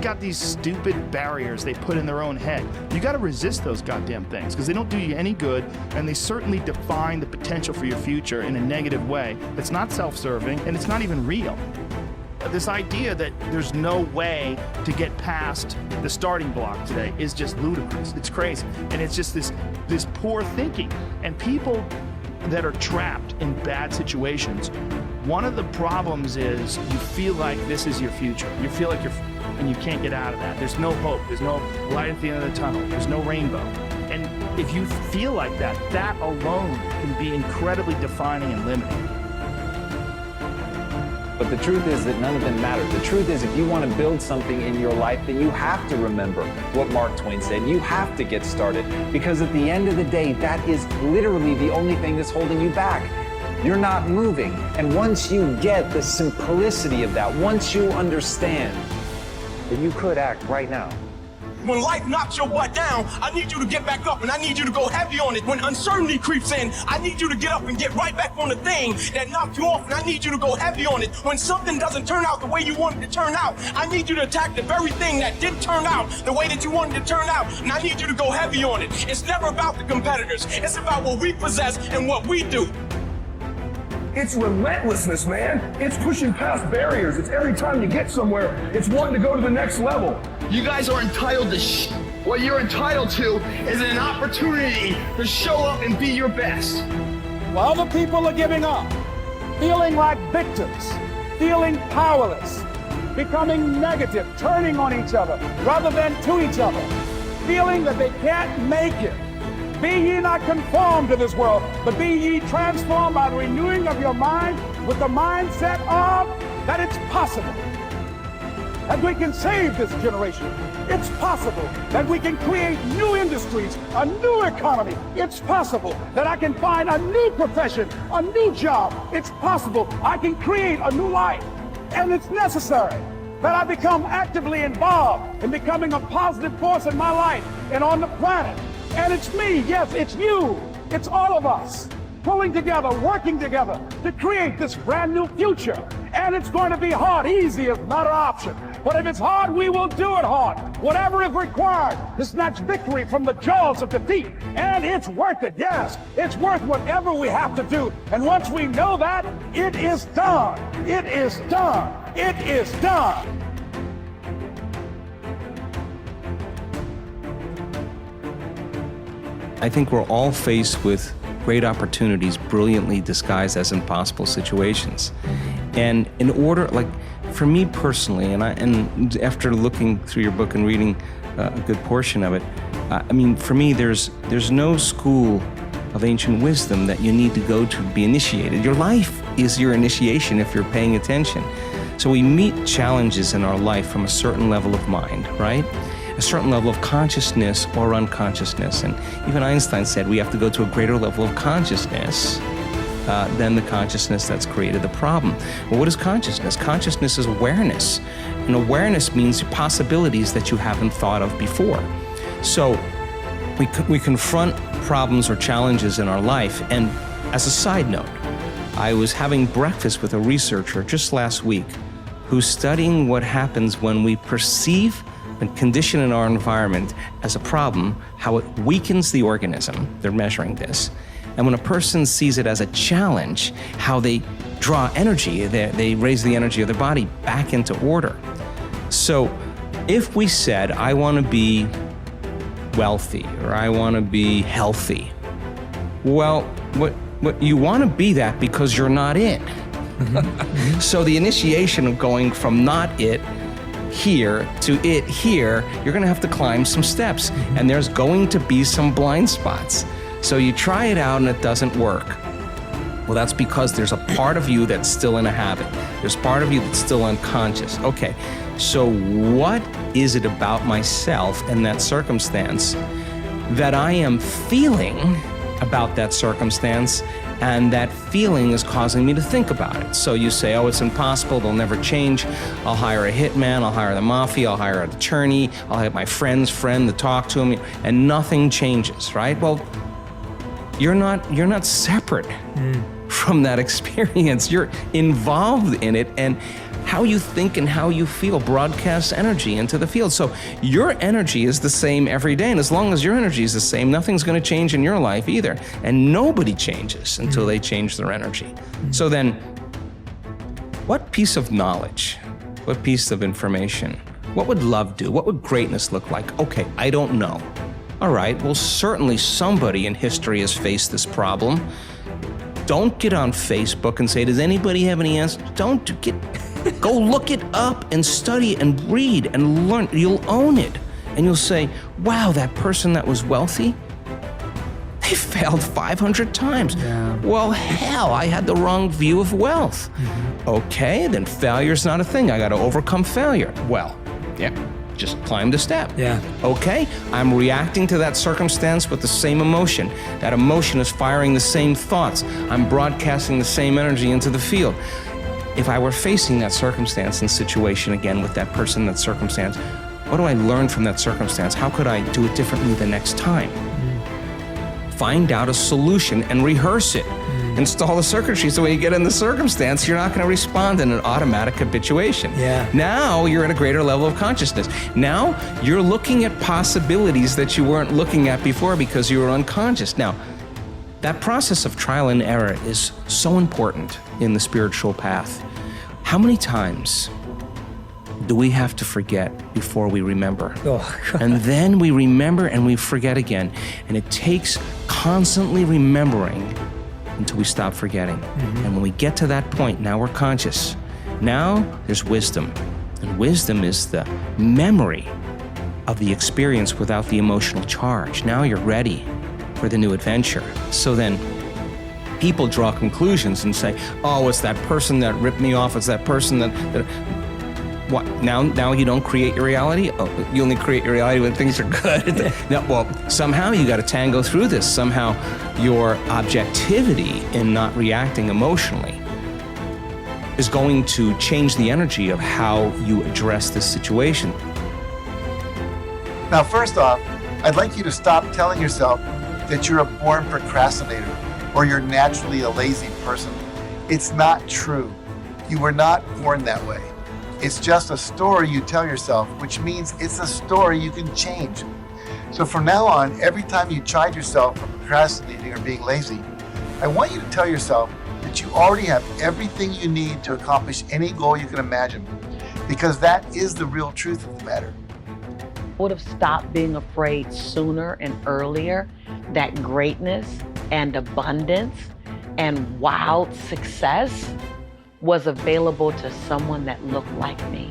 got these stupid barriers they put in their own head. You got to resist those goddamn things because they don't do you any good, and they certainly define the potential for your future in a negative way. It's not self-serving, and it's not even real. This idea that there's no way to get past the starting block today is just ludicrous. It's crazy. And it's just this poor thinking. And people that are trapped in bad situations, one of the problems is you feel like this is your future. You feel like and you can't get out of that. There's no hope. There's no light at the end of the tunnel. There's no rainbow. And if you feel like that, that alone can be incredibly defining and limiting. But the truth is that none of them matter. The truth is, if you want to build something in your life, then you have to remember what Mark Twain said. You have to get started, because at the end of the day, that is literally the only thing that's holding you back. You're not moving. And once you get the simplicity of that, once you understand, then you could act right now. When life knocks your butt down, I need you to get back up and I need you to go heavy on it. When uncertainty creeps in, I need you to get up and get right back on the thing that knocked you off, and I need you to go heavy on it. When something doesn't turn out the way you wanted it to turn out, I need you to attack the very thing that didn't turn out the way that you wanted it to turn out, and I need you to go heavy on it. It's never about the competitors. It's about what we possess and what we do. It's relentlessness, man. It's pushing past barriers. It's every time you get somewhere, it's wanting to go to the next level. You guys are entitled to what you're entitled to is an opportunity to show up and be your best. While other people are giving up, feeling like victims, feeling powerless, becoming negative, turning on each other rather than to each other, feeling that they can't make it. Be ye not conformed to this world, but be ye transformed by the renewing of your mind with the mindset of that it's possible that we can save this generation. It's possible that we can create new industries, a new economy. It's possible that I can find a new profession, a new job. It's possible I can create a new life. And it's necessary that I become actively involved in becoming a positive force in my life and on the planet. And it's me, yes, it's you, it's all of us, pulling together, working together to create this brand new future. And it's going to be hard. Easy is not an option. But if it's hard, we will do it hard. Whatever is required to snatch victory from the jaws of defeat. And it's worth it, yes. It's worth whatever we have to do. And once we know that, it is done. It is done. It is done. I think we're all faced with great opportunities brilliantly disguised as impossible situations. And in order, like for me personally, and after looking through your book and reading a good portion of it, I mean, for me, there's no school of ancient wisdom that you need to go to be initiated. Your life is your initiation if you're paying attention. So we meet challenges in our life from a certain level of mind, right? A certain level of consciousness or unconsciousness. And even Einstein said we have to go to a greater level of consciousness than the consciousness that's created the problem. Well, what is consciousness? Consciousness is awareness. And awareness means possibilities that you haven't thought of before. So we confront problems or challenges in our life. And as a side note, I was having breakfast with a researcher just last week who's studying what happens when we perceive and condition in our environment as a problem, how it weakens the organism. They're measuring this. And when a person sees it as a challenge, how they draw energy, they raise the energy of their body back into order. So if we said, I want to be wealthy or I want to be healthy, well, what you want to be that because you're not it. So the initiation of going from not it here to it here, you're going to have to climb some steps, and there's going to be some blind spots. So you try it out and it doesn't work. Well, that's because there's a part of you that's still in a habit. There's part of you that's still unconscious. Okay, so what is it about myself and that circumstance that I am feeling about that circumstance, and that feeling is causing me to think about it? So you say, oh, it's impossible, they'll never change. I'll hire a hitman, I'll hire the mafia, I'll hire an attorney, I'll have my friend's friend to talk to him, and nothing changes, right? Well, you're not separate from that experience. You're involved in it, and how you think and how you feel broadcasts energy into the field. So your energy is the same every day, and as long as your energy is the same, nothing's going to change in your life either. And nobody changes until they change their energy. So then, what piece of knowledge, what piece of information, what would love do? What would greatness look like? Okay, I don't know. All right, well, certainly somebody in history has faced this problem. Don't get on Facebook and say, does anybody have any answers? Go look it up and study and read and learn. You'll own it. And you'll say, wow, that person that was wealthy, they failed 500 times. Yeah. Well, hell, I had the wrong view of wealth. Okay, then failure's not a thing. I got to overcome failure. Well, yeah, just climb the step. Yeah. Okay, I'm reacting to that circumstance with the same emotion. That emotion is firing the same thoughts. I'm broadcasting the same energy into the field. If I were facing that circumstance and situation again with that person, that circumstance, what do I learn from that circumstance? How could I do it differently the next time? Find out a solution and rehearse it. Install the circuitry so when you get in the circumstance, you're not going to respond in an automatic habituation. Yeah. Now you're at a greater level of consciousness. Now you're looking at possibilities that you weren't looking at before because you were unconscious. Now, that process of trial and error is so important in the spiritual path. How many times do we have to forget before we remember? And then we remember and we forget again. And it takes constantly remembering until we stop forgetting. And when we get to that point, now we're conscious. Now there's wisdom. And wisdom is the memory of the experience without the emotional charge. Now you're ready for the new adventure. So then people draw conclusions and say, oh, it's that person that ripped me off. It's that person that what? Now you don't create your reality? Oh, you only create your reality when things are good. No, well, somehow you got to tango through this. Somehow your objectivity in not reacting emotionally is going to change the energy of how you address this situation. Now, first off, I'd like you to stop telling yourself that you're a born procrastinator or you're naturally a lazy person. It's not true. You were not born that way. It's just a story you tell yourself, which means it's a story you can change. So from now on, every time you chide yourself for procrastinating or being lazy, I want you to tell yourself that you already have everything you need to accomplish any goal you can imagine, because that is the real truth of the matter. Would have stopped being afraid sooner and earlier that greatness and abundance and wild success was available to someone that looked like me,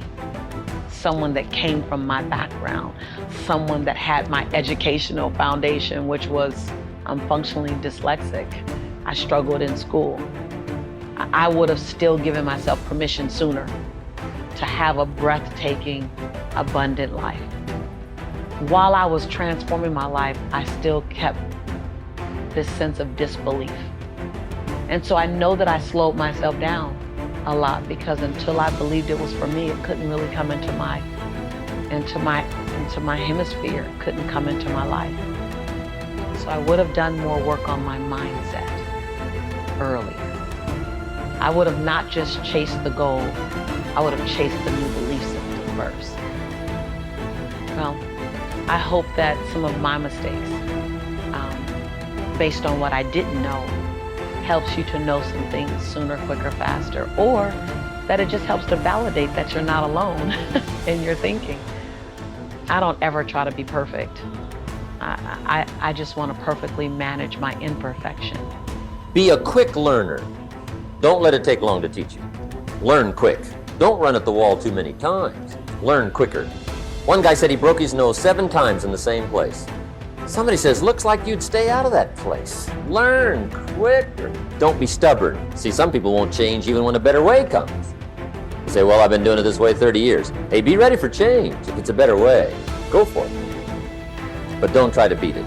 someone that came from my background, someone that had my educational foundation, which was I'm functionally dyslexic. I struggled in school. I would have still given myself permission sooner to have a breathtaking, abundant life. While I was transforming my life, I still kept this sense of disbelief. And so I know that I slowed myself down a lot because until I believed it was for me, it couldn't really come into my hemisphere, it couldn't come into my life. So I would have done more work on my mindset earlier. I would have not just chased the goal, I would have chased the new belief system first. Well, I hope that some of my mistakes, based on what I didn't know, helps you to know some things sooner, quicker, faster, or that it just helps to validate that you're not alone in your thinking. I don't ever try to be perfect. I just want to perfectly manage my imperfection. Be a quick learner. Don't let it take long to teach you. Learn quick. Don't run at the wall too many times. Learn quicker. One guy said he broke his nose 7 times in the same place. Somebody says, looks like you'd stay out of that place. Learn quicker. Don't be stubborn. See, some people won't change even when a better way comes. You say, well, I've been doing it this way 30 years. Hey, be ready for change. If it's a better way, go for it. But don't try to beat it.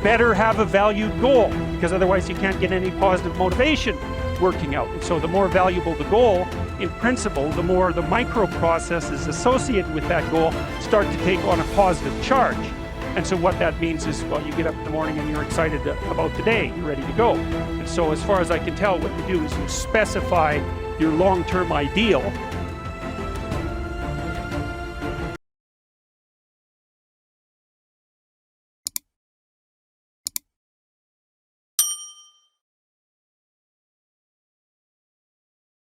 Better have a valued goal, because otherwise you can't get any positive motivation working out. And so the more valuable the goal, in principle, the more the micro processes associated with that goal start to take on a positive charge. And so what that means is, well, you get up in the morning and you're excited about the day, you're ready to go. And so as far as I can tell, what you do is you specify your long-term ideal,